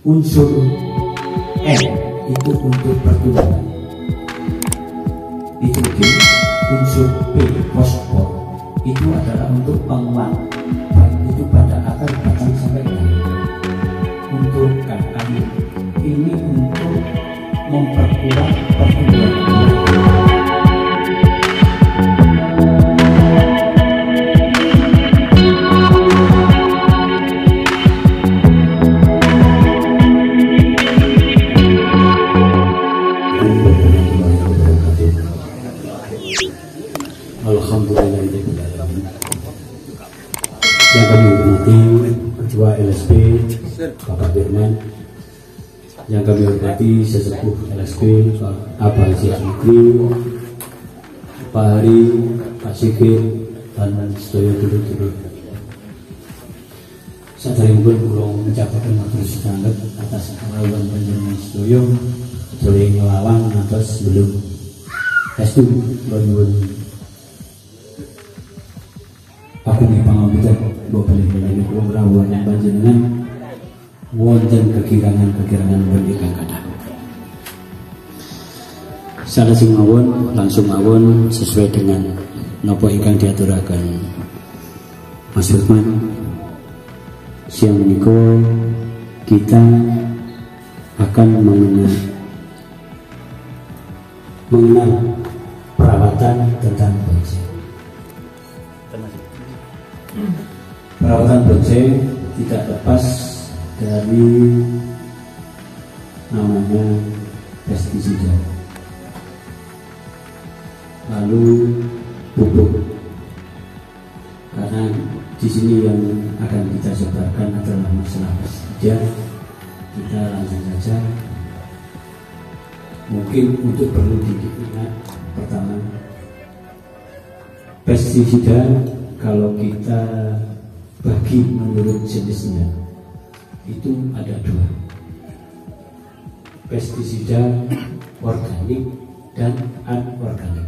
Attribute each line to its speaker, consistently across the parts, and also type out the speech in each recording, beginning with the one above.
Speaker 1: Unsur M itu untuk pertumbuhan, nitrogen. Unsur P fosfor itu adalah untuk penguat, baik itu pada akar, batang sampai daun. Untuk air ini untuk memperkuat pertumbuhan. Yang kami hormati Ketua LSP Bapak Firman, yang kami hormati sesepuh LSP Pak Abang Syekh, Pak Hari, Pak Sikit, dan sedaya dulur-dulur. Saderengipun kula ngucapaken matur sanget atas kawulan panjenengan sedaya sedaya nglawan ngantos belum estu kula nyuwun aku nih pangapunten mbok bali-bali kula ngrawuh panjenengan wonten kekirangan-kekirangan ingkang kathah. Salajeng mawon langsung mawon sesuai dengan napa ingkang diaturaken Mas Firman. Siang menika kita akan mengenal perawatan tentang bonsai. Perawatan bonsai tidak lepas dari namanya pestisida, lalu pupuk. Karena di sini yang akan kita sebarkan adalah masalah pestisida, kita langsung saja. Mungkin untuk perlu diingat, pertama, pestisida kalau kita bagi menurut jenisnya itu ada dua, pestisida organik dan anorganik.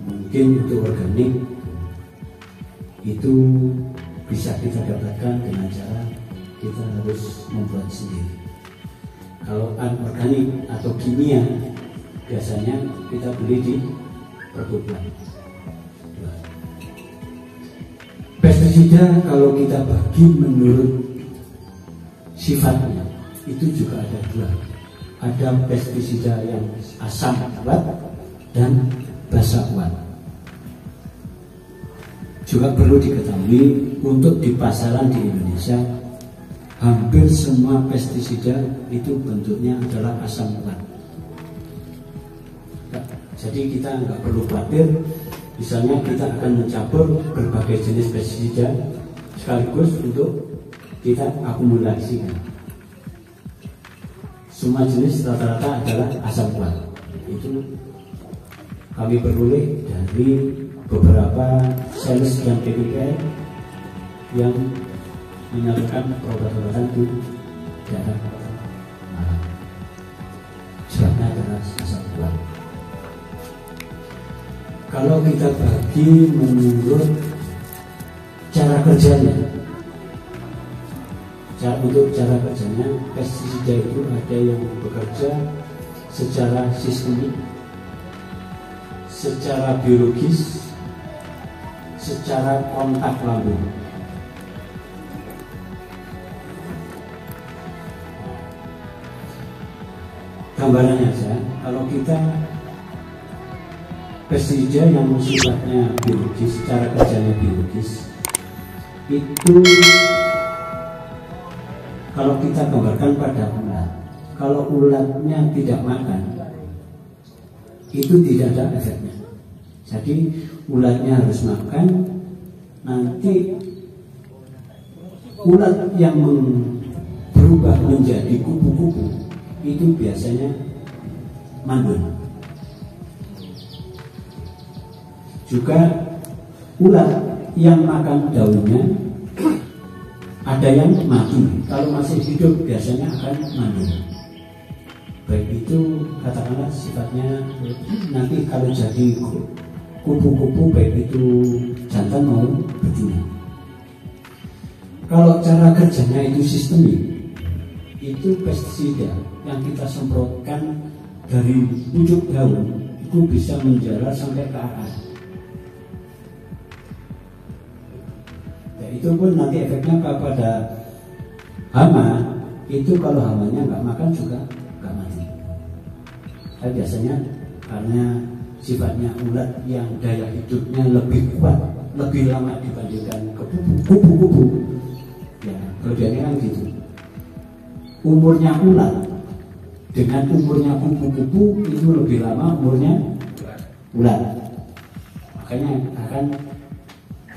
Speaker 1: Mungkin untuk organik itu bisa kita dapatkan dengan cara kita harus membuat sendiri. Kalau anorganik atau kimia biasanya kita beli di perkebunan. Pestisida kalau kita bagi menurut sifatnya itu juga ada dua. Ada pestisida yang asam kuat dan basa kuat. Juga perlu diketahui untuk di pasaran di Indonesia hampir semua pestisida itu bentuknya adalah asam kuat. Jadi kita nggak perlu khawatir. Misalnya kita akan mencampur berbagai jenis pestisida sekaligus untuk kita akumulasikan. Semua jenis rata-rata adalah asam kuat. Itu kami peroleh dari beberapa sales dan PPPN yang menyalurkan obat-obatan di daerah Malang. Sebabnya adalah asam kuat. Kalau kita bagi menurut cara kerjanya, untuk cara kerjanya, pestisida itu ada yang bekerja secara sistemik, secara biologis, secara kontak lambung. Gambarannya saja, kalau kita pestisida yang sifatnya biologis, secara kerjanya biologis, itu kalau kita gambarkan pada ulat, kalau ulatnya tidak makan, itu tidak ada efeknya. Jadi ulatnya harus makan, nanti ulat yang berubah menjadi kupu-kupu itu biasanya mandul. Juga ulat yang makan daunnya ada yang mati. Kalau masih hidup biasanya akan mandul. Baik itu katakanlah sifatnya nanti kalau jadi kupu-kupu, baik itu jantan mau betina. Kalau cara kerjanya itu sistemik, itu pestisida yang kita semprotkan dari pucuk daun itu bisa menjalar sampai ke akar. Ya, itu pun nanti efeknya kepada hama. Itu kalau hamanya nggak makan juga nggak mati. Biasanya karena sifatnya ulat yang daya hidupnya lebih kuat, lebih lama dibandingkan kupu-kupu. Ya, kelebihannya kan gitu. Umurnya ulat dengan umurnya kupu-kupu itu lebih lama umurnya ulat. Makanya akan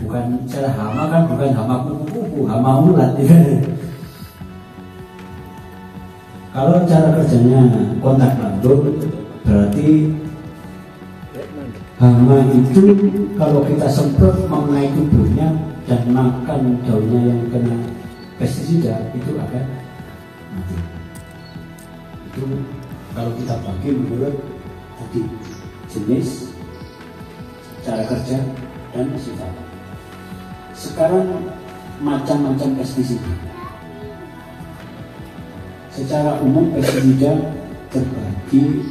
Speaker 1: bukan cara hama kan bukan hama kupu-kupu, hama ulat. Kalau cara kerjanya kontak langsung, berarti hama itu kalau kita semprot mengenai tubuhnya dan makan daunnya yang kena pestisida itu akan mati. Itu kalau kita bagi menurut tadi jenis, cara kerja, dan sifat. Sekarang macam-macam pestisida. Secara umum pestisida terbagi,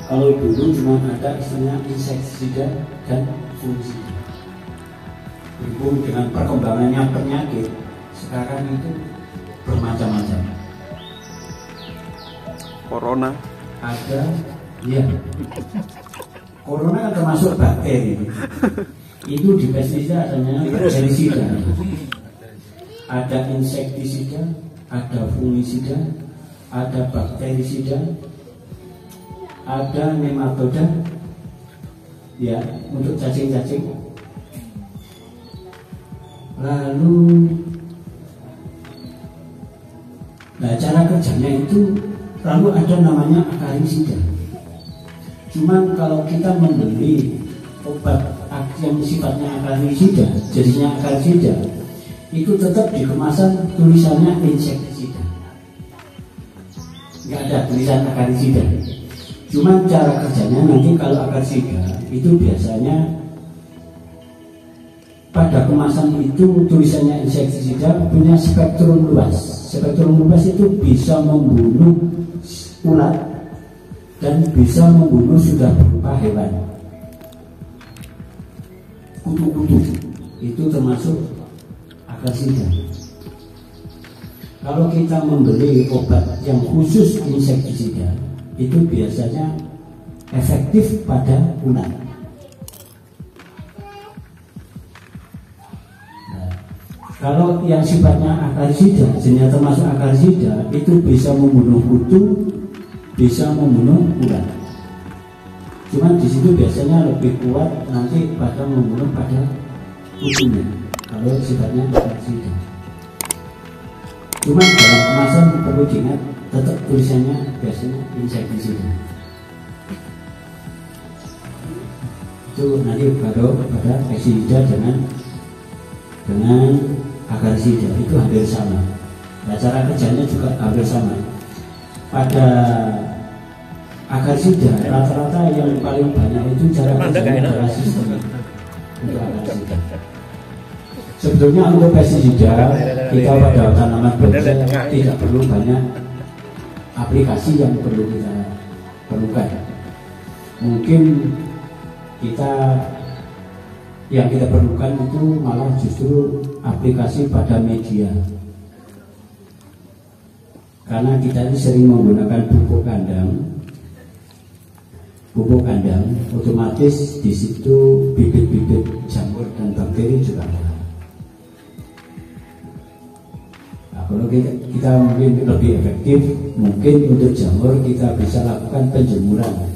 Speaker 1: kalau dulu cuma ada istilahnya insektisida dan fungisida. Berhubung dengan perkembangannya penyakit, sekarang itu bermacam-macam.
Speaker 2: Corona
Speaker 1: ada, ya. Corona kan termasuk bakteri. Itu di pestisida adanya bakterisida. Ada insektisida, ada fungisida, ada bakterisida, ada nematoda, ya, untuk cacing-cacing. Lalu, nah cara kerjanya itu, lalu ada namanya akarisida. Cuman kalau kita membeli obat yang sifatnya akarisida, jadinya akarisida, itu tetap di kemasan tulisannya insektisida, nggak ada tulisan akarisida. Cuman cara kerjanya nanti kalau akarisida itu biasanya pada kemasan itu tulisannya insektisida punya spektrum luas. Spektrum luas itu bisa membunuh ulat dan bisa membunuh sudah berupa hewan. Kutu-kutu itu termasuk akarisida. Kalau kita membeli obat yang khusus insektisida, itu biasanya efektif pada ulat. Nah, kalau yang sifatnya akarisida, jenis termasuk akarisida, itu bisa membunuh kutu, bisa membunuh ulat. Cuman di situ biasanya lebih kuat nanti pada membunuh pada kutunya. Kalau sifatnya akarisida. Cuman dalam kemasan perlu diingat tetap tulisannya biasanya insektisida. Itu nanti baru pada pestisida dengan akarisida itu hampir sama. Nah, cara kerjanya juga hampir sama. Pada akarisida rata-rata yang paling banyak itu cara kerjanya adalah sistem untuk akarisida. Sebetulnya untuk pestisida kita pada tanaman bonsai tidak perlu banyak aplikasi yang perlu kita perlukan. Mungkin yang kita perlukan itu malah justru aplikasi pada media. Karena kita ini sering menggunakan pupuk kandang, otomatis di situ bibit-bibit jamur dan bakteri juga ada. Kalau kita mungkin lebih efektif, mungkin untuk jamur kita bisa lakukan penjemuran.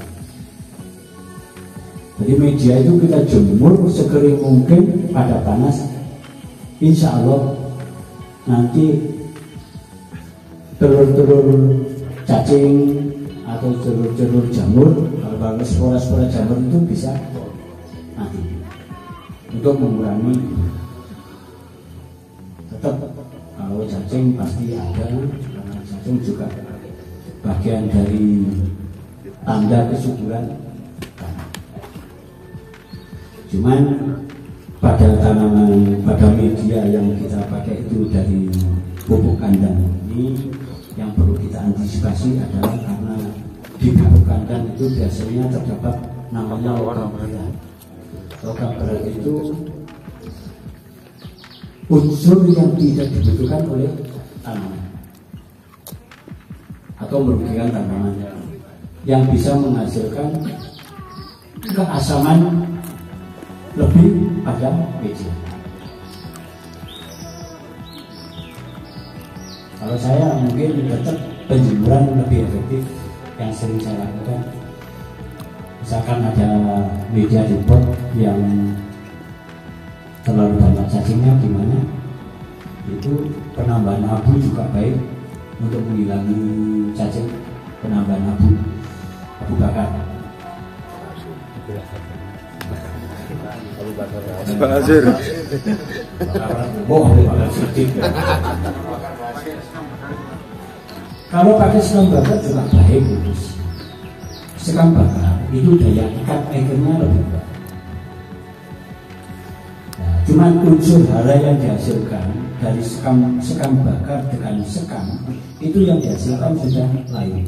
Speaker 1: Jadi media itu kita jemur sekering mungkin pada panas. Insya Allah nanti telur-telur cacing atau telur-telur jamur, kalau spora-spora jamur itu bisa mati. Untuk mengurangi, tetap kalau cacing pasti ada, karena cacing juga bagian dari tanda kesuburan. Cuman pada tanaman, pada media yang kita pakai itu dari pupuk kandang ini, yang perlu kita antisipasi adalah karena di pupuk kandang itu biasanya terdapat namanya logam berat. Logam berat itu unsur yang tidak dibutuhkan oleh tanaman atau merugikan tanaman, yang bisa menghasilkan keasaman lebih pada media. Kalau saya mungkin tetap penjemuran lebih efektif yang sering saya lakukan. Misalkan ada media di pot yang terlalu banyak cacingnya, gimana? Itu penambahan abu juga baik untuk menghilangi cacing, penambahan abu bakar.
Speaker 2: Pak Azir.
Speaker 1: Kalau pakai sekam bakar juga baik, Gus. Sekam bakar itu daya ikat airnya lebih kuat. Nah, cuman unsur hara yang dihasilkan dari sekam bakar dengan sekam itu yang dihasilkan sudah lain.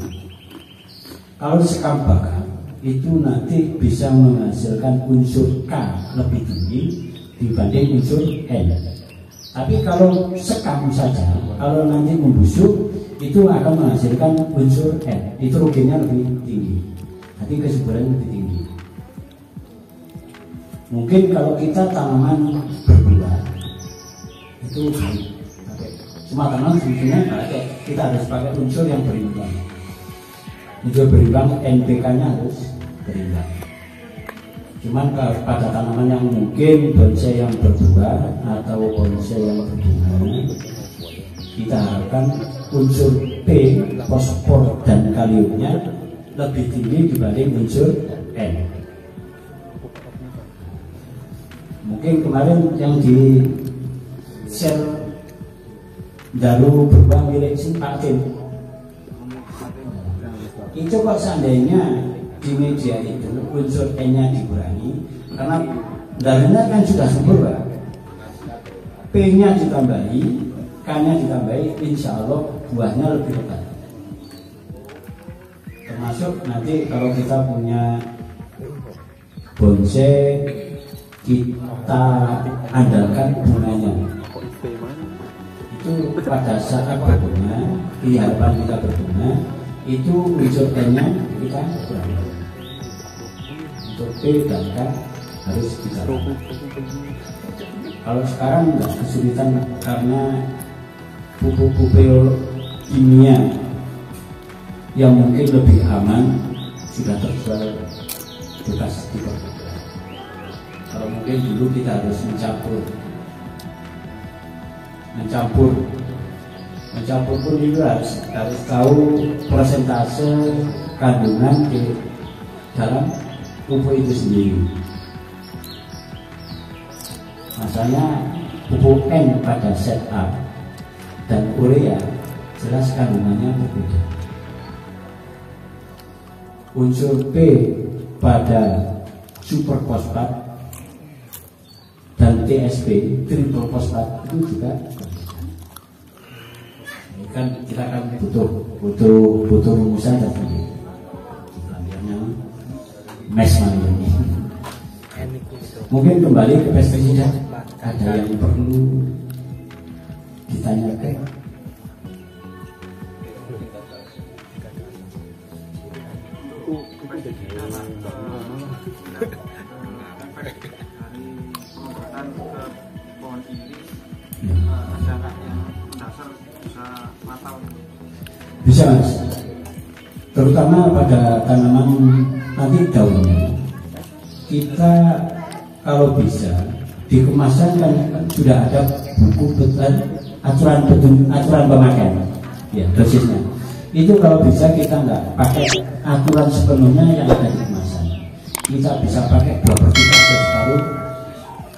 Speaker 1: Kalau sekam bakar itu nanti bisa menghasilkan unsur K lebih tinggi dibanding unsur N. Tapi kalau sekam saja, kalau nanti membusuk itu akan menghasilkan unsur N, nitrogennya lebih tinggi, nanti kesuburannya lebih tinggi. Mungkin kalau kita tanaman berbuah itu baik, cuma tanaman sebetulnya pakai, kita harus pakai unsur yang berimbang. Unsur berimbang, NPK-nya harus berimbang. Cuman pada tanaman yang mungkin bonsai yang berbuah atau bonsai yang berbunga, kita harapkan unsur P, fosfor dan kaliumnya lebih tinggi dibanding unsur N. Mungkin kemarin yang di sel daru berbuah milik si Pak Tim, itu kok seandainya di media itu unsur N-nya dikurangi, karena darunya kan sudah subur, Pak. P-nya ditambahi, K-nya ditambahi, insya Allah buahnya lebih lebat. Termasuk nanti kalau kita punya bonsai, kita andalkan bunganya. Itu pada saat berbunga, di harapan kita berbunga, itu unsur N-nya kita kurangi. Untuk P dan K harus kita. Kalau sekarang nggak kesulitan karena pupuk-pupuk kimia yang mungkin lebih aman sudah terjual bebas di pasar. Kalau mungkin dulu kita harus mencampur pun itu harus tahu persentase kandungan di dalam pupuk itu sendiri. Masanya pupuk N pada set A dan urea jelas kandungannya berbeda. Unsur P pada super fosfat dan TSP triple fosfat itu juga kan kita kan butuh rumusan tadi. Mes ini. Mungkin kembali ke pestisida, ada yang perlu ditanyakan. Bisa, Mas. Terutama pada tanaman nanti daunnya. Kita kalau bisa di kemasan kan sudah ada buku aturan pemakaian, ya dosisnya. Itu kalau bisa kita nggak pakai aturan sepenuhnya yang ada di kemasan. Kita bisa pakai 2/3 atau separuh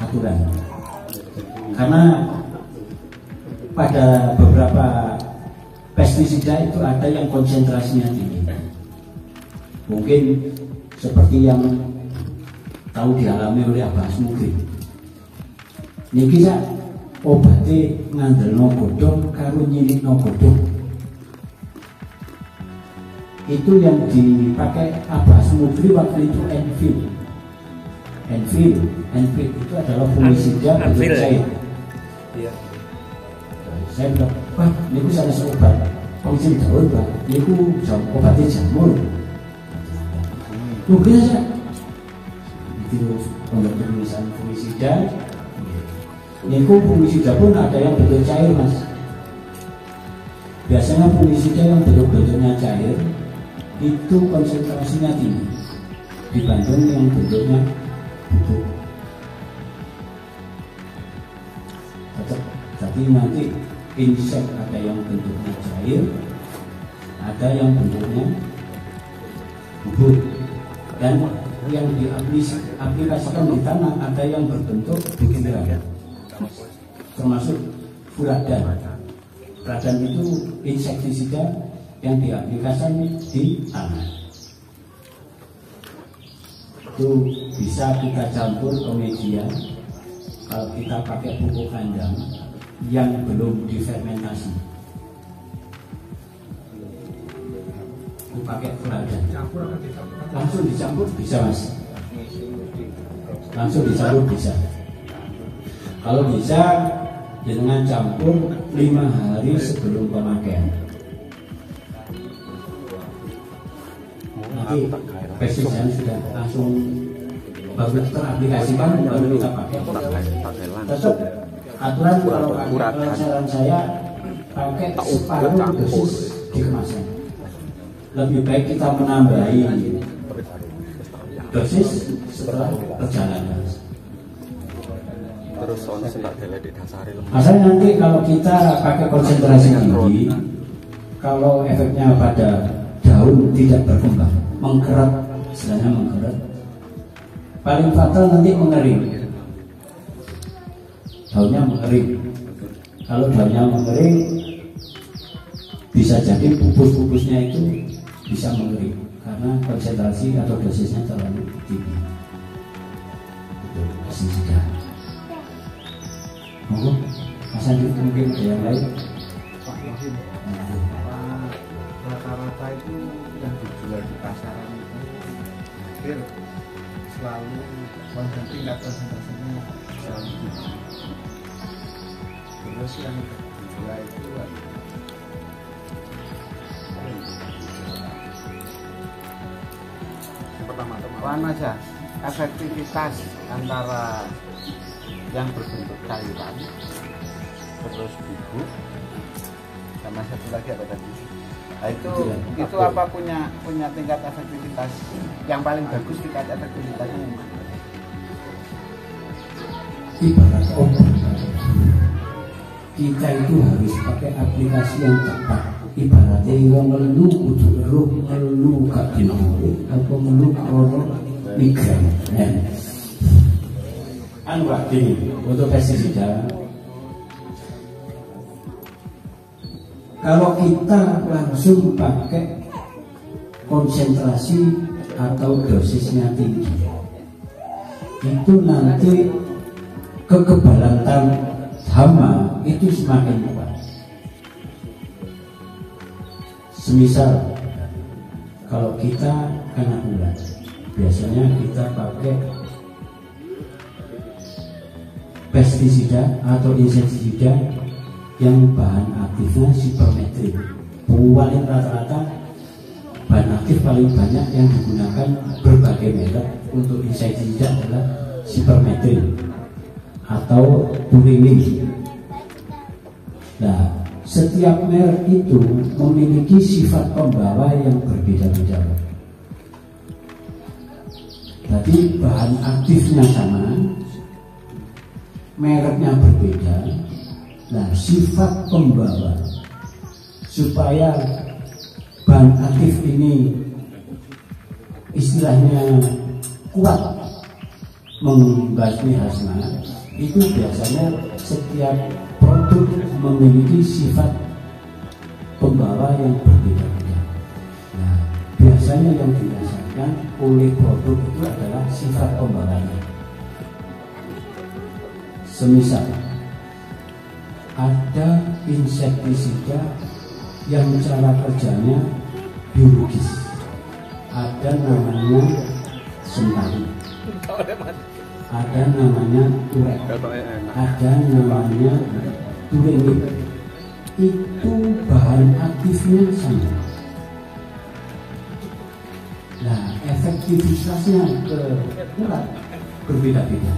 Speaker 1: aturan. Karena pada beberapa pestisida itu ada yang konsentrasinya tinggi. Mungkin seperti yang tahu dialami oleh Abah Asmugri. Niki sak obate ngandelno godhong karo nyilikno godhong. Itu yang dipakai Abbas Mufri waktu itu Enfield itu adalah fungisida bentuk cair. Iya. Saya bilang, Pak, niku sanes obat pengisi daun, Pak. Niku obatnya jamur. Mungkin saja. Itu untuk tulisan fungisida. Niku fungisida pun ada yang bentuk cair, Mas. Biasanya fungisida yang bentuknya cair itu konsentrasinya tinggi dibanding yang bentuknya bubuk. Jadi nanti insek ada yang bentuknya cair, ada yang bentuknya bubuk, dan yang diaplikasikan di tanah ada yang berbentuk butiran, termasuk furadan. Furadan itu insektisida yang diaplikasikan di tanah. Itu bisa kita campur ke media. Kalau kita pakai pupuk kandang yang belum difermentasi, itu pakai furadan, langsung dicampur bisa, Mas. Langsung dicampur bisa. Kalau bisa, dengan campur 5 hari sebelum pemakaian. Nanti pestisida sudah langsung baru teraplikasikan, baru kita pakai. Tetap aturan kalau saran saya pakai separuh dosis di kemasan. Lebih baik kita menambahi dosis setelah perjalanan. Asalnya nanti kalau kita pakai konsentrasi tinggi, kalau efeknya pada daun tidak berkembang, mengkerut, istilahnya mengkerut. Paling fatal nanti mengering. Daunnya mengering. Kalau daunnya mengering, bisa jadi pupus-pupusnya itu bisa mengering karena konsentrasi atau dosisnya terlalu tinggi. Itu pestisida. Monggo, Mas Andi mungkin ada yang lain.
Speaker 2: Rata-rata itu yang dijual di pasaran itu hampir selalu tingkat konsentrasinya selalu tinggi. Terus yang kedua itu yang pertama aja efektivitas antara yang berbentuk cairan terus bubuk sama satu lagi apa tadi? Nah, itu apa punya tingkat efektivitas yang paling bagus, tingkat efektivitasnya yang mana?
Speaker 1: Ibarat obat, kita itu harus pakai aplikasi yang tepat. Ibaratnya yang melu kudu eruh melu gak dinamik apa melu krono migran. Gini, untuk pestisida, kalau kita langsung pakai konsentrasi atau dosisnya tinggi, itu nanti kekebalan hama itu semakin kuat. Semisal kalau kita kena ulat, biasanya kita pakai pestisida atau insektisida yang bahan aktifnya sipermetrin. Paling rata-rata bahan aktif paling banyak yang digunakan berbagai merek untuk insektisida adalah sipermetrin atau purimin. Nah, setiap merek itu memiliki sifat pembawa yang berbeda-beda. Jadi bahan aktifnya sama, mereknya berbeda. Nah, sifat pembawa supaya bahan aktif ini istilahnya kuat membasmi hasma, itu biasanya setiap produk memiliki sifat pembawa yang berbeda-beda. Nah, biasanya yang dirasakan oleh produk itu adalah sifat pembawanya. Semisal ada insektisida yang cara kerjanya biologis, ada namanya sentari, ada namanya turek, ada namanya turenit. Itu bahan aktifnya sama. Nah, efektivitasnya ke urat berbeda-beda.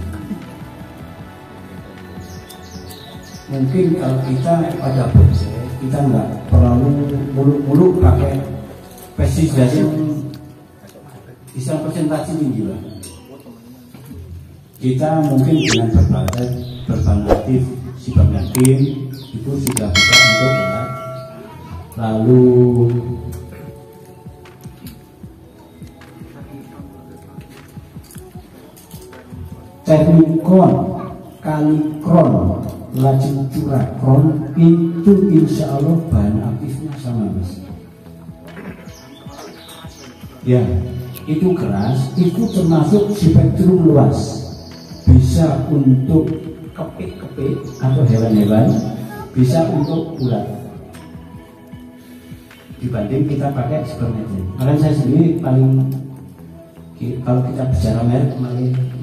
Speaker 1: Mungkin kalau kita pada bonsai, kita nggak terlalu muluk-muluk pakai pestisida yang bisa persentase tinggi lah. Kita mungkin dengan berbahan aktif sibametin itu sudah bisa untuk urat. Lalu teknikon, kalikron, lajeng curakron itu insya Allah bahan aktifnya sama mas. Ya, itu keras, itu termasuk spektrum luas, bisa untuk kepik-kepik atau hewan-hewan, bisa untuk ulat. Dibanding kita pakai sibametin. Karena saya sendiri paling, kalau kita bicara merek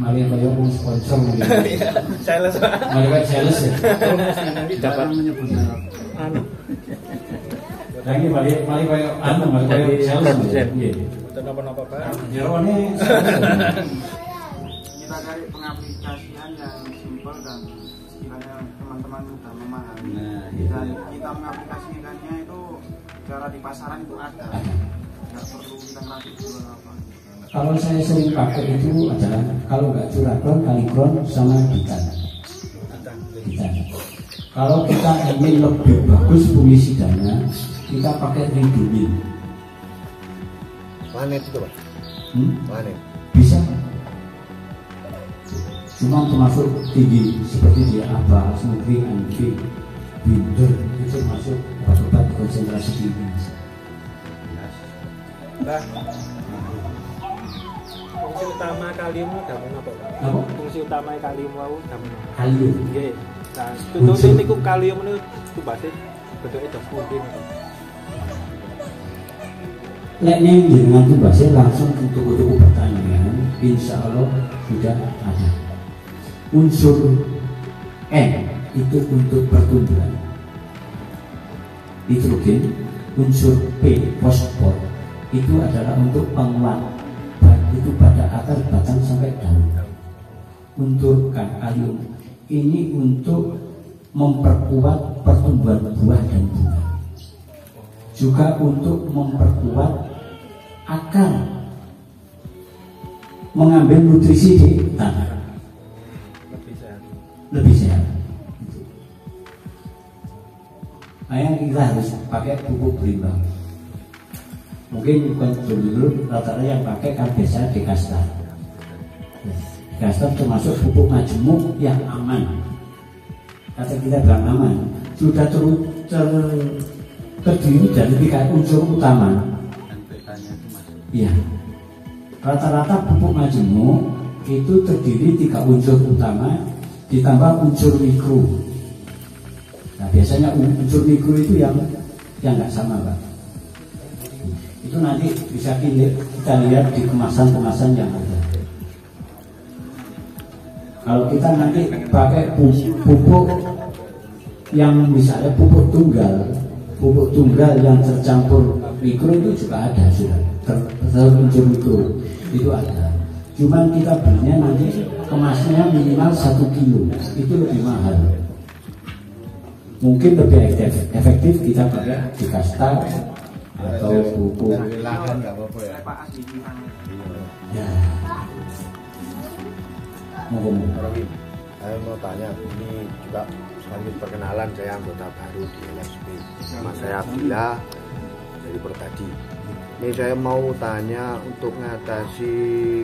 Speaker 1: malah kayak punya sponsor gitu.
Speaker 3: Sales.
Speaker 1: Malah sales ya.
Speaker 3: Dapat menyebut
Speaker 1: Lagi malah kayak sales. Iya.
Speaker 3: Betul napa-napa Pak.
Speaker 1: Jerone
Speaker 4: kita cari pengaplikasian yang simpel dan istilahnya teman-teman mudah memahami. Dan kita mengaplikasikannya itu cara di pasaran itu ada. Nggak perlu kita ngerakit dulu apa.
Speaker 1: Kalau saya sering pakai itu adalah kalau nggak curakron, kalikron sama gitan. Kalau kita ingin lebih bagus fungisidanya, kita pakai ridumin.
Speaker 3: Planet itu Pak. Planet.
Speaker 1: Bisa. Cuma termasuk tinggi seperti dia apa, smokri, anti, binder itu masuk obat-obat konsentrasi tinggi.
Speaker 3: Nah. Fungsi utama kalium itu damen apa Pak?
Speaker 1: Apa?
Speaker 3: Fungsi utama kalium itu damen apa?
Speaker 1: Kalium.
Speaker 3: Nggih. Nah, tutur niku kalium itu bahasa bentuknya dos pundi.
Speaker 1: Nek ning jenengan tuh bahasa langsung tuku-tuku pertanian, insya Allah sudah ada. Unsur N itu untuk pertumbuhan, nitrogen. Unsur P fosfor itu adalah untuk penguat, itu pada akar, batang sampai daun. Untuk kalium ini untuk memperkuat pertumbuhan buah dan bunga, juga untuk memperkuat akar, mengambil nutrisi di tanah lebih sehat. Makanya kita harus pakai pupuk berimbang. Mungkin bukan dulu rata-rata yang pakai kan biasa Dekastar. Dekastar termasuk pupuk majemuk yang aman. Kata kita bilang aman, sudah terdiri dari 3 unsur utama. Iya. Rata-rata pupuk majemuk itu terdiri 3 unsur utama ditambah unsur mikro. Nah biasanya unsur mikro itu yang nggak sama Pak. Itu nanti bisa kita lihat di kemasan-kemasan yang ada. Kalau kita nanti pakai pupuk yang misalnya pupuk tunggal yang tercampur mikro itu juga ada sudah terunsur mikro itu ada. Cuman kita belinya nanti kemasnya minimal 1 kilo, itu lebih mahal. Mungkin lebih efektif kita pakai Dekastar atau pupuk. Ya.
Speaker 5: Saya mau tanya, ini juga sekaligus perkenalan, saya anggota baru di LSP. Nama saya Bila dari Pertadi. Ini saya mau tanya untuk mengatasi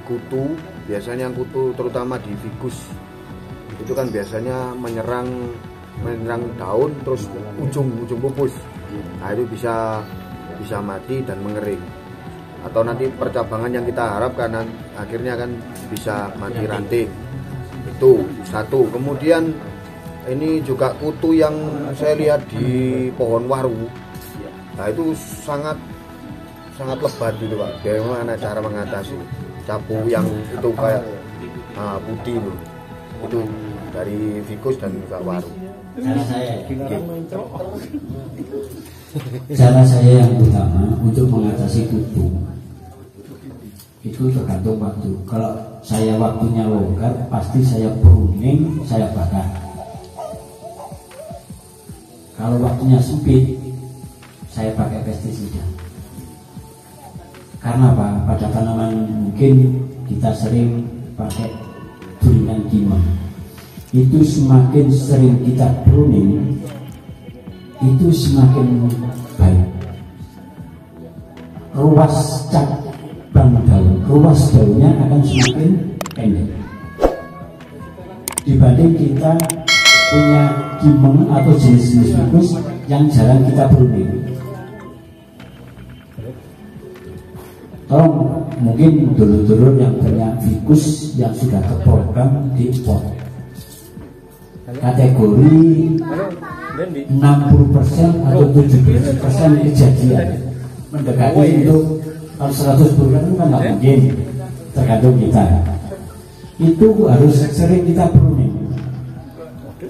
Speaker 5: kutu, biasanya yang kutu terutama di figus itu kan biasanya menyerang daun terus ujung pupus. Nah itu bisa mati dan mengering. Atau nanti percabangan yang kita harapkan akhirnya kan bisa mati ranting. Itu satu. Kemudian ini juga kutu yang saya lihat di pohon waru. Nah itu sangat lebat gitu Pak. Bagaimana cara mengatasi capu yang itu kayak putih itu dari Vicus dan juga waru.
Speaker 1: Cara saya yang utama untuk mengatasi kutu itu tergantung waktu. Kalau saya waktunya longgar, pasti saya pruning, saya bakar. Kalau waktunya sempit, saya pakai pestisida. Karena apa? Pada tanaman mungkin kita sering pakai turunan kimia. Itu semakin sering kita pruning, itu semakin baik. Ruas cabang daun, ruas daunnya akan semakin pendek dibanding kita punya kimeng atau jenis-jenis Vicus yang jarang kita pruning. Tolong mungkin dulur-dulur yang punya Vicus yang sudah terprogram di pot kategori 60% atau 70% kejadian mendekati untuk kalau 100% itu kan nggak mungkin, tergantung kita. Itu harus sering kita pruning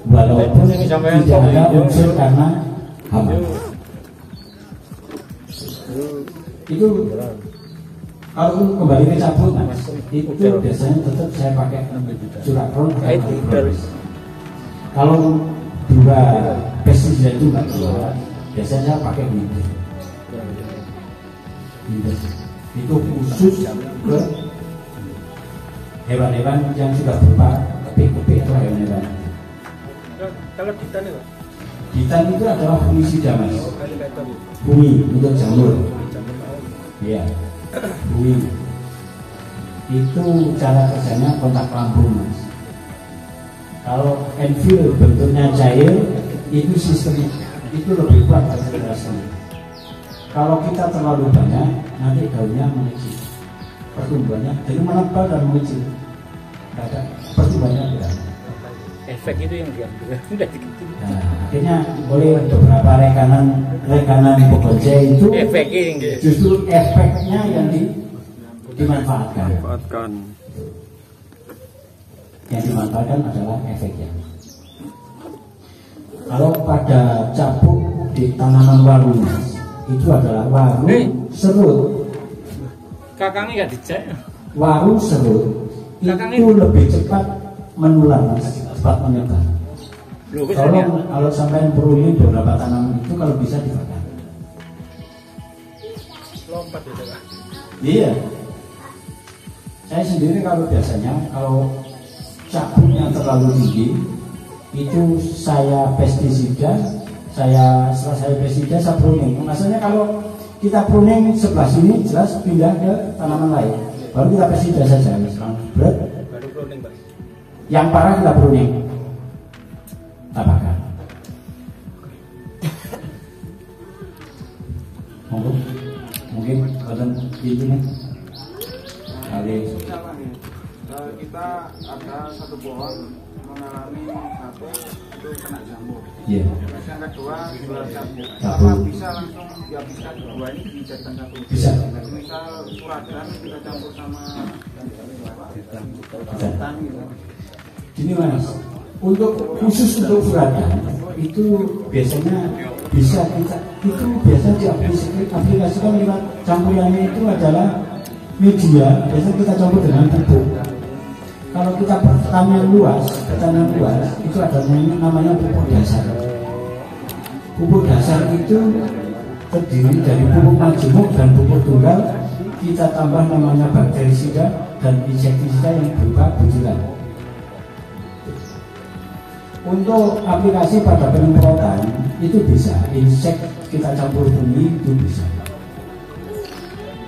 Speaker 1: walaupun tidak ada unsur karena hama. Itu kalau kembali ke cabut Mas, itu biasanya tetap saya pakai Curacron atau Vicus. Kalau dua pestisida itu nggak keluar, biasanya saya pakai Winter. Itu khusus ke hewan-hewan yang sudah berupa kepik-kepik atau hewan-hewan.
Speaker 3: Kalau ditan itu?
Speaker 1: Ditan itu adalah fungisida Mas. Bumi untuk jamur. Iya, bumi. Itu cara kerjanya kontak lambung Mas. Kalau Enfield bentuknya cair, itu sistemnya itu lebih kuat konsentrasinya. Kalau kita terlalu banyak, nanti daunnya mengecil, pertumbuhannya jadi menebal dan mengecil. Ada pertumbuhannya tidak.
Speaker 3: Efek itu yang diambil.
Speaker 1: Nah, akhirnya oleh beberapa rekanan Pogonce itu justru efeknya yang dimanfaatkan. Yang dimanfaatkan adalah efeknya. Kalau pada cabuk di tanaman waru itu adalah waru serut.
Speaker 3: Kakangnya nggak dicek.
Speaker 1: Waru serut itu lebih cepat menular, cepat menyebar. Kalau sampai perlu beberapa tanaman itu kalau bisa dibakar.
Speaker 3: Lompat itu Pak.
Speaker 1: Iya. Saya sendiri kalau biasanya kalau cabutnya terlalu tinggi itu saya pestisida, setelah saya pestisida saya pruning. Maksudnya kalau kita pruning sebelah sini jelas pindah ke tanaman lain, baru kita pestisida saja. Baru
Speaker 3: pruning Pak.
Speaker 1: Yang parah kita pruning, kita bakar. Mungkin kalian ini nih kali.
Speaker 4: Kita ada satu pohon mengalami satu itu kena jamur.
Speaker 1: Iya.
Speaker 4: Terus yang kedua jual jamur.
Speaker 1: Satu.
Speaker 4: Apa bisa langsung dihabiskan dua ini dijadikan satu?
Speaker 1: Bisa.
Speaker 4: Misal suradan kita campur sama
Speaker 1: Bisa.
Speaker 4: gitu.
Speaker 1: Gini Mas, untuk khusus untuk suradan itu biasanya bisa kita itu biasa diaplikasikan lewat campurannya itu adalah media. Biasanya kita campur dengan pupuk. Kalau kita pertanian luas itu ada namanya pupuk dasar. Pupuk dasar itu terdiri dari pupuk majemuk dan pupuk tunggal. Kita tambah namanya bakterisida dan insektisida yang berupa butiran. Untuk aplikasi pada penyemprotan itu bisa, insek kita campur bumi itu bisa.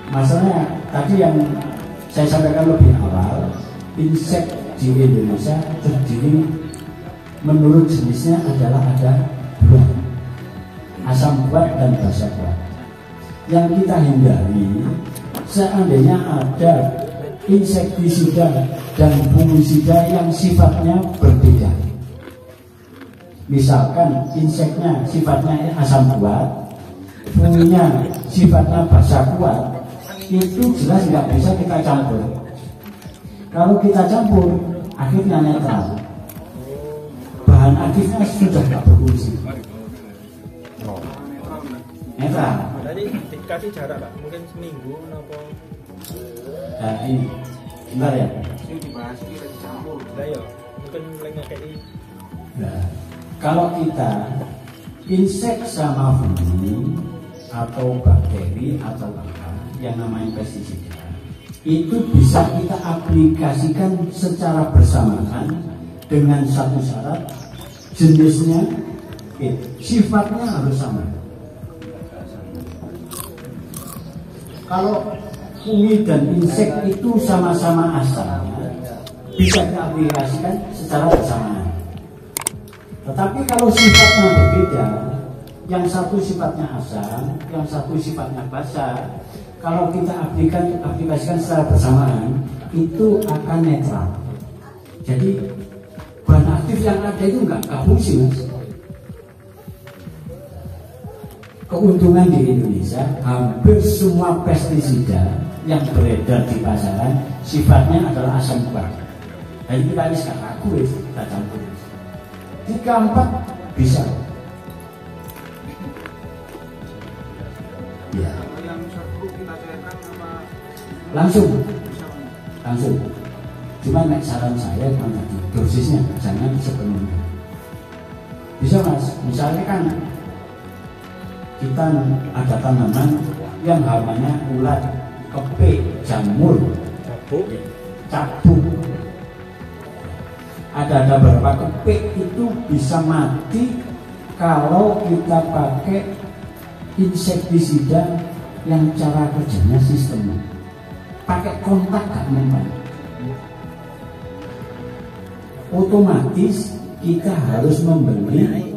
Speaker 1: Masalahnya tadi yang saya sampaikan lebih awal, insek di Indonesia terdiri menurut jenisnya adalah ada dua, asam kuat dan basa kuat. Yang kita hindari seandainya ada insektisida dan fungisida yang sifatnya berbeda. Misalkan inseknya sifatnya asam kuat, funginya sifatnya basa kuat, itu jelas nggak bisa kita campur. Kalau kita campur, akhirnya netral. Bahan aktifnya sudah tidak berfungsi. Netral.
Speaker 3: Tadi dikasih jarak Pak, mungkin seminggu apa?
Speaker 1: Nah ini, bentar ya.
Speaker 4: Ini dibahas ini lagi campur.
Speaker 3: Lah ya, mungkin mulai ngekei.
Speaker 1: Nah, kalau kita insek sama fungi atau bakteri atau apa yang namanya pestisida itu bisa kita aplikasikan secara bersamaan dengan satu syarat, jenisnya, sifatnya harus sama. Kalau fungi dan insek itu sama-sama asalnya, bisa kita aplikasikan secara bersamaan. Tetapi kalau sifatnya berbeda, yang satu sifatnya asam, yang satu sifatnya basa, kalau kita aplikasikan secara bersamaan, itu akan netral. Jadi bahan aktif yang ada itu nggak fungsi, Mas. Keuntungan di Indonesia, hampir semua pestisida yang beredar di pasaran sifatnya adalah asam kuat. Jadi kita ini sekarang aku kita campur. 3-4 bisa. Ya.
Speaker 4: Yang satu kita cairkan sama
Speaker 1: Langsung.
Speaker 4: bisa
Speaker 1: Langsung. Cuma saran saya kan tadi dosisnya jangan sepenuhnya. Bisa Mas, misalnya kan kita ada tanaman yang namanya ulat, kepik, jamur, cabuk. Ada beberapa kepik itu bisa mati kalau kita pakai insektisida yang cara kerjanya sistem. Pakai kontak gak mempan. Otomatis kita harus membeli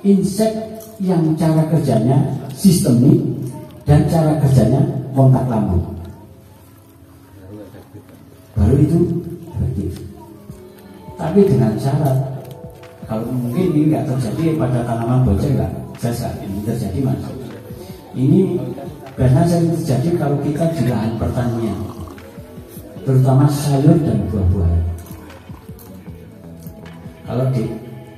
Speaker 1: insek yang cara kerjanya sistemik dan cara kerjanya kontak lambung. Baru itu efektif. Tapi dengan syarat, kalau mungkin ini nggak terjadi pada tanaman bonsai, nggak jasa ini terjadi Mas. Ini biasanya sering terjadi kalau kita di lahan pertanian, terutama sayur dan buah-buahan. Kalau di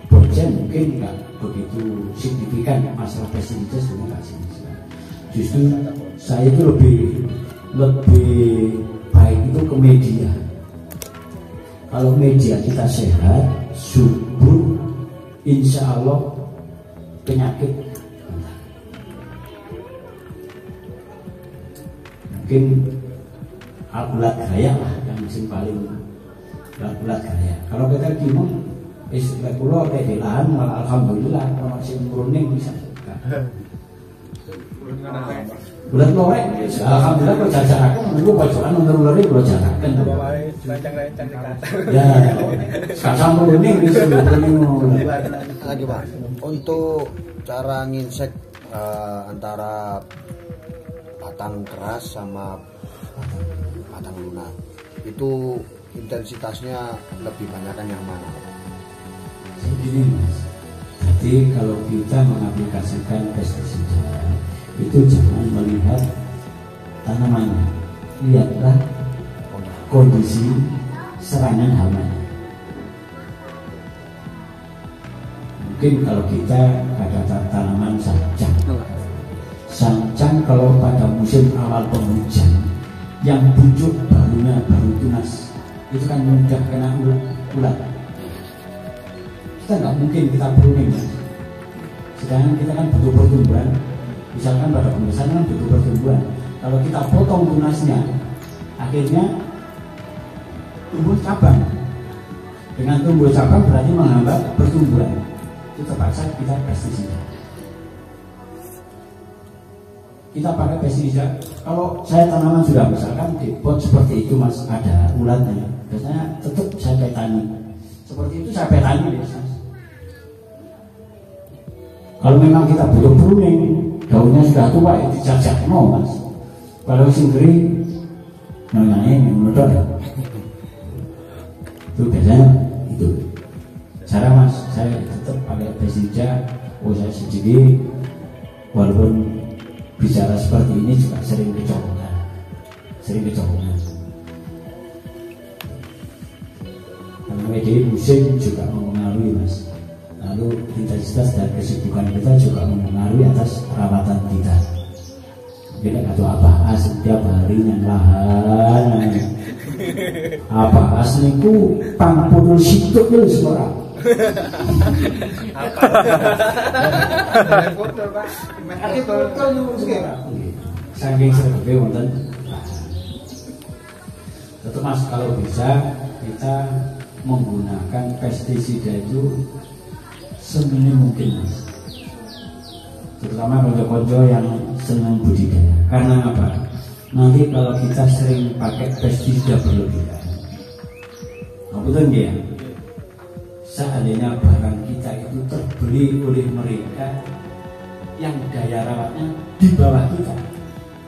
Speaker 1: bonsai mungkin nggak begitu signifikan masalah pestisida sebenarnya. Justru saya itu lebih baik itu ke media. Kalau media kita sehat, subur, insya Allah penyakit mungkin ulat gaya lah yang paling ulat gaya. Kalau kita gimana? Istilah pulau kayak di lahan malah alhamdulillah kalau masih kuning bisa. Ulat lorek, alhamdulillah kalau jajar aku menunggu bocoran ular-ularnya kalau jarakan. Ya, sekarang kuning bisa kuning.
Speaker 5: Lagi Pak, untuk cara nginsek antara batang keras sama batang lunak itu intensitasnya lebih banyakkan yang mana?
Speaker 1: Begini Mas, jadi kalau kita mengaplikasikan pestisida itu jangan melihat tanamannya, lihatlah kondisi serangan hamanya. Mungkin kalau kita ada tanaman sancang kalau pada musim awal penghujan yang pucuk barunya baru tunas, itu kan mudah kena ulat. Kita nggak mungkin kita pruning, sedangkan kita kan butuh pertumbuhan. Misalkan pada pembesaran kan butuh pertumbuhan. Kalau kita potong tunasnya, akhirnya tumbuh cabang. Dengan tumbuh cabang berarti menghambat pertumbuhan. Itu terpaksa kita pestisida. Kita pakai pestisida. Kalau saya tanaman sudah misalkan di pot seperti itu Mas ada ulatnya, biasanya tetap saya petani. Seperti itu saya petani biasanya. Kalau memang kita butuh pruning, daunnya sudah tua, ya dijajak mau Mas. Kalau sing kering, nonyanya menurut ya. Itu biasanya itu cara mas, saya tetap pakai pesija. Oh saya sendiri walaupun bicara seperti ini juga sering kecolongan. Karena media musim juga mempengaruhi mas. Lalu intensitas dan kesibukan kita juga mempengaruhi atas perawatan kita. Mungkin atau apa setiap hari yang lahan apa asliku pampul situ itu semua. Saking sebagai wonten. Tetap mas kalau bisa kita menggunakan pestisida itu seminim mungkin mas. Terutama konco-konco yang senang budidaya. Karena apa? Nanti kalau kita sering pakai pestisida berlebihan, betul ya? Seandainya barang kita itu terbeli oleh mereka yang daya rawatnya di bawah kita,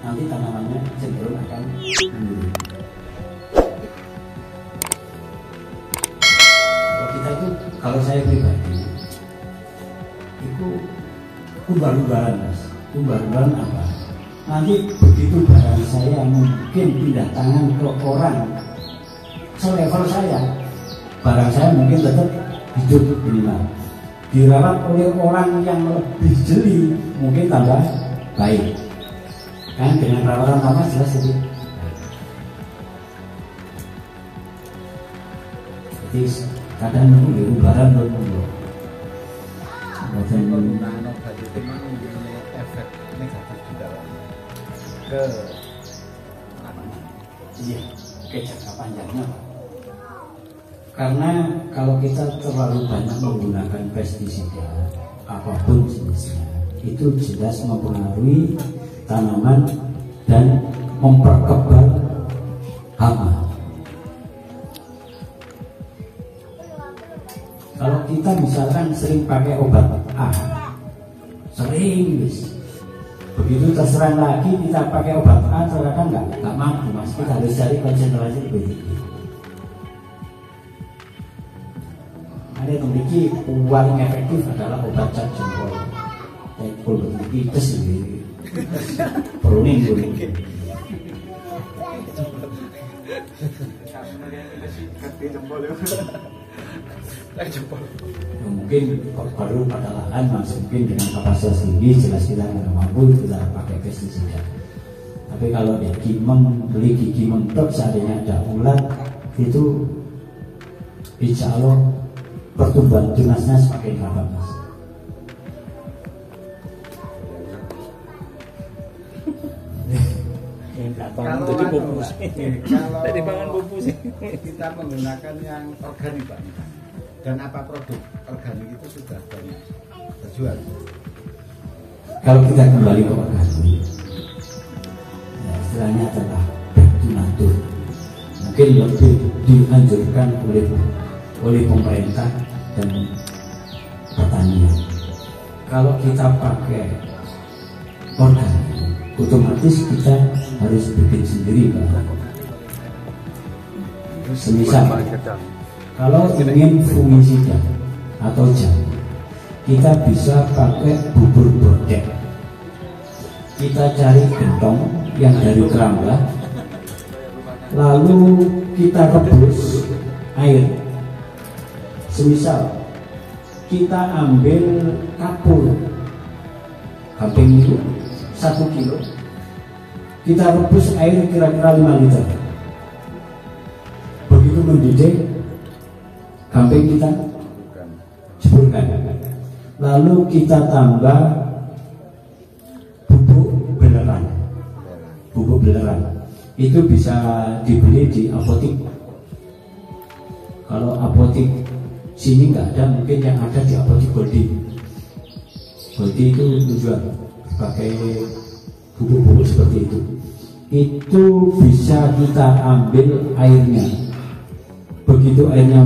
Speaker 1: nanti tanamannya cenderung akan menurun. Kalau kita itu, kalau saya pribadi, itu umbar-umbaran mas. Umbar-umbaran apa? Nanti begitu barang saya mungkin pindah tangan ke orang selevel saya, barang saya mungkin tetap hidup minimal. Dirawat oleh orang yang lebih jeli mungkin tambah baik. Kan dengan perawatan lama jelas itu. Jadi kadang nunggu di umbaran nunggu.
Speaker 2: Penggunaan obat itu memang mempunyai efek negatif juga ke
Speaker 1: iya, ke jangka panjangnya. Karena kalau kita terlalu banyak menggunakan pestisida apapun jenisnya, itu jelas mempengaruhi tanaman dan memperkebal hama. Kalau kita misalkan sering pakai obat A, sering begitu terserang lagi kita pakai obat A, terkadang nggak mampu mas, kita harus cari konsentrasi lebih tinggi. Ada yang memiliki paling efektif adalah obat cap jempol. Jempol memiliki tes ini, peruning. Mungkin baru pada lahan masih mungkin dengan kapasitas tinggi jelas kita nggak mampu kita pakai pestisida. Tapi kalau dia beli gigi mentok seandainya ada ulat itu insya Allah pertumbuhan tunasnya semakin lambat mas.
Speaker 2: Kalau kita menggunakan yang organik Pak, dan apa produk organik itu sudah banyak terjual.
Speaker 1: Kalau kita kembali ke organik, ya, istilahnya adalah back to nature. Mungkin lebih dianjurkan oleh pemerintah dan pertanian. Kalau kita pakai organik, otomatis kita harus bikin sendiri Pak. Semisal kalau ingin fungisida atau jamur, kita bisa pakai bubur bordek. Kita cari gentong yang dari keramba, lalu kita rebus air. Semisal kita ambil kapur kambing itu 1 kilo, kita rebus air kira-kira 5 liter. Begitu mendidih, kambing kita ceburkan. Lalu kita tambah bubuk belerang. Bubuk belerang itu bisa dibeli di apotik. Kalau apotik sini nggak ada, mungkin yang ada di apotik Goldi. Goldi itu tujuan pakai bubuk-bubuk seperti itu. Itu bisa kita ambil airnya. Begitu airnya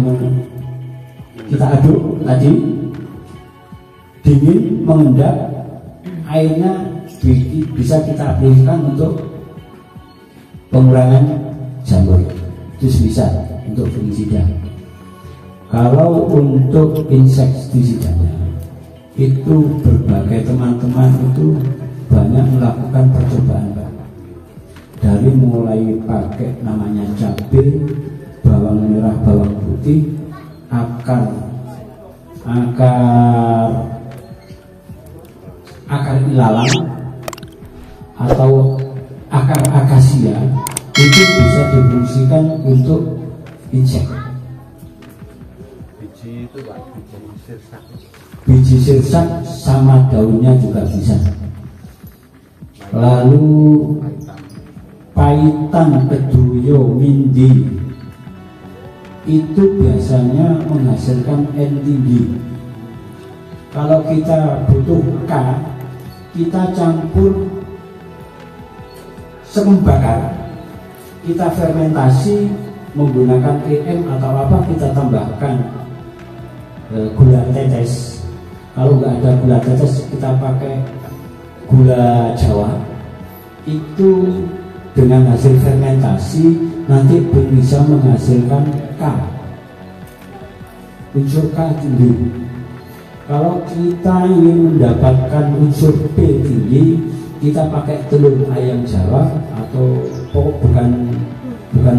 Speaker 1: kita aduk tadi dingin mengendap, airnya bisa kita aplikasikan untuk pengurangan jamur itu bisa untuk fungisida. Kalau untuk insektisidanya itu berbagai teman-teman itu banyak melakukan percobaan Pak. Dari mulai pakai namanya cabai, bawang merah, bawang putih, akar ilalang atau akar akasia itu bisa difungsikan untuk insek.
Speaker 2: Biji itu Pak, biji sirsak.
Speaker 1: Biji sirsak sama daunnya juga bisa. Lalu paitan, keduyo, mindi itu biasanya menghasilkan N tinggi. Kalau kita butuh K, kita campur sekam bakar, kita fermentasi menggunakan EM atau apa, kita tambahkan gula tetes. Kalau nggak ada gula tetes, kita pakai gula Jawa. Itu dengan hasil fermentasi nanti bisa menghasilkan K, unsur K tinggi. Kalau kita ingin mendapatkan unsur P tinggi, kita pakai telur ayam Jawa atau bukan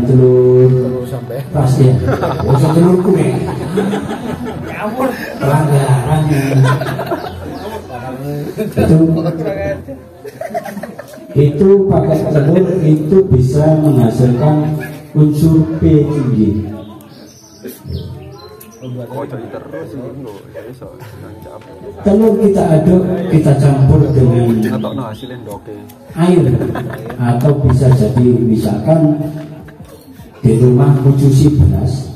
Speaker 1: telur pasti ya, usah telur kue. Pelanggaran itu pakai telur itu bisa menghasilkan unsur P tinggi. Telur kita aduk, kita campur dengan air, atau bisa jadi misalkan di rumah mencuci beras,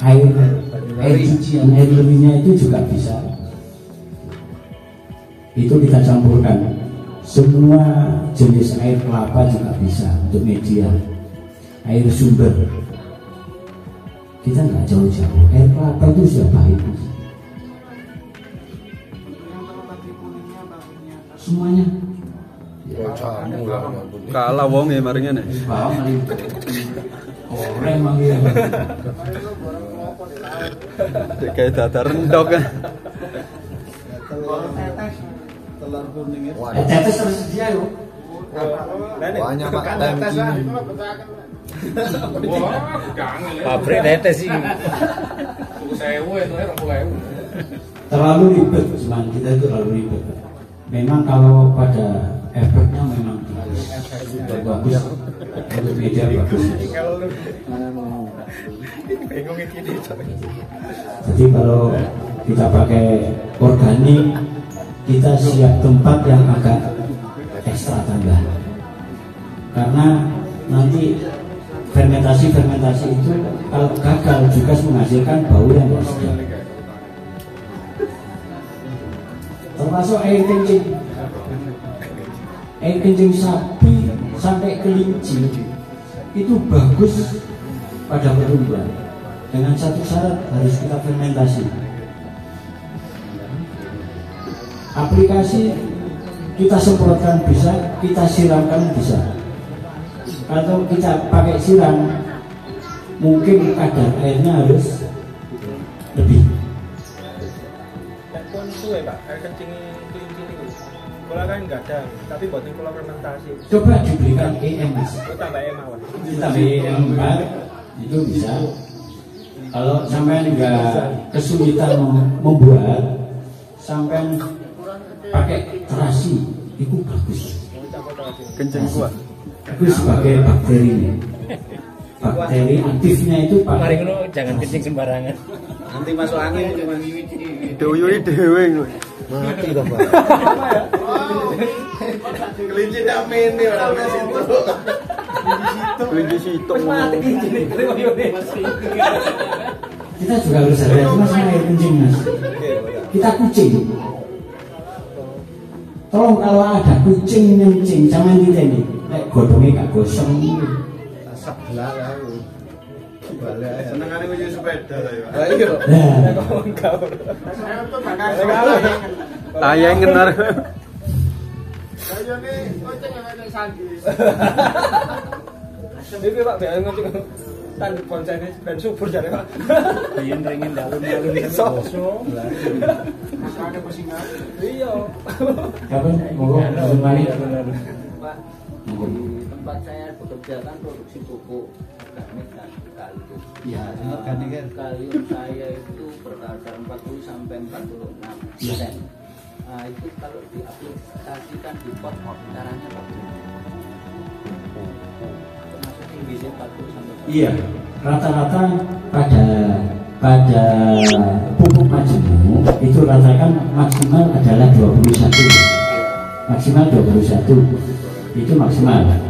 Speaker 1: air cucian, air lebihnya itu juga bisa. Itu kita campurkan. Semua jenis air kelapa juga bisa untuk media. Air sumber kita nggak jauh-jauh, air kelapa itu sudah baik. Semuanya
Speaker 3: kalah wong ya maringnya nih.
Speaker 1: Orang manggil
Speaker 3: kayak dadar rendok kan.
Speaker 2: Telur kuning itu.
Speaker 1: tetes tersedia yuk.
Speaker 5: Banyak Pak tangki.
Speaker 3: Pabrik tetes sih.
Speaker 1: Terlalu ribet, cuman kita itu terlalu ribet. Memang kalau pada efeknya memang bagus, untuk media bagus. Jadi kalau kita pakai organik, kita siap tempat yang agak ekstra tambah. Karena nanti fermentasi itu kalau gagal juga menghasilkan bau yang tidak sedap. Termasuk air kencing sapi sampai kelinci itu bagus pada pertumbuhan. Dengan satu syarat, harus kita fermentasi. Aplikasi kita semprotkan bisa, kita siramkan bisa. Atau kita pakai siram, mungkin kadar airnya harus lebih.
Speaker 3: Suwe Pak, air kencing kelinci itu. Kalau kan enggak ada, tapi buatin kalau fermentasi.
Speaker 1: Coba diberikan EM Mas.
Speaker 3: Tambah EM awan.
Speaker 1: Tambah EM itu bisa. Kalau sampai enggak kesulitan membuat, sampai pakai terasi itu bagus.
Speaker 3: Kencing kuat.
Speaker 1: Itu sebagai bakteri. Bakteri aktifnya itu Pak.
Speaker 6: Mari ngono jangan kencing sembarangan.
Speaker 2: Nanti masuk angin cuma
Speaker 3: Dewi dewe ngono.
Speaker 5: Mati toh Pak.
Speaker 2: kelinci tak mene ora wis itu.
Speaker 3: Kelinci sitok.
Speaker 1: Kita juga harus hati-hati Mas air kencing Mas. Kita kucing. Tolong kalau ada kucing ngencing jangan kita nih. Nek godhongnya gak gosong.
Speaker 2: Sebelah aku. Balik senengane kuwi sepeda ta ya.
Speaker 5: Lah iya.
Speaker 3: Tayangen arep.
Speaker 4: Ayo nih, kucing yang ada sandis.
Speaker 3: Ini Pak BM ngecek tanduk bonsai ini ben subur jare Pak.
Speaker 6: Biyen ringin dalun-dalun iso.
Speaker 4: Masyarakat bersinggah.
Speaker 3: Iya.
Speaker 1: Kapan monggo kembali.
Speaker 7: Pak, di tempat saya bekerja kan produksi pupuk organik dan kayu.
Speaker 1: Ya,
Speaker 7: Kayu saya itu berkadar 40 sampai 46%. Nah, itu kalau diaplikasikan di pot caranya bagaimana? Termasuk tingginya 40 sampai 46%.
Speaker 1: iya, rata-rata pada pupuk majemuk itu ratakan maksimal adalah 21. Maksimal 21 itu maksimal.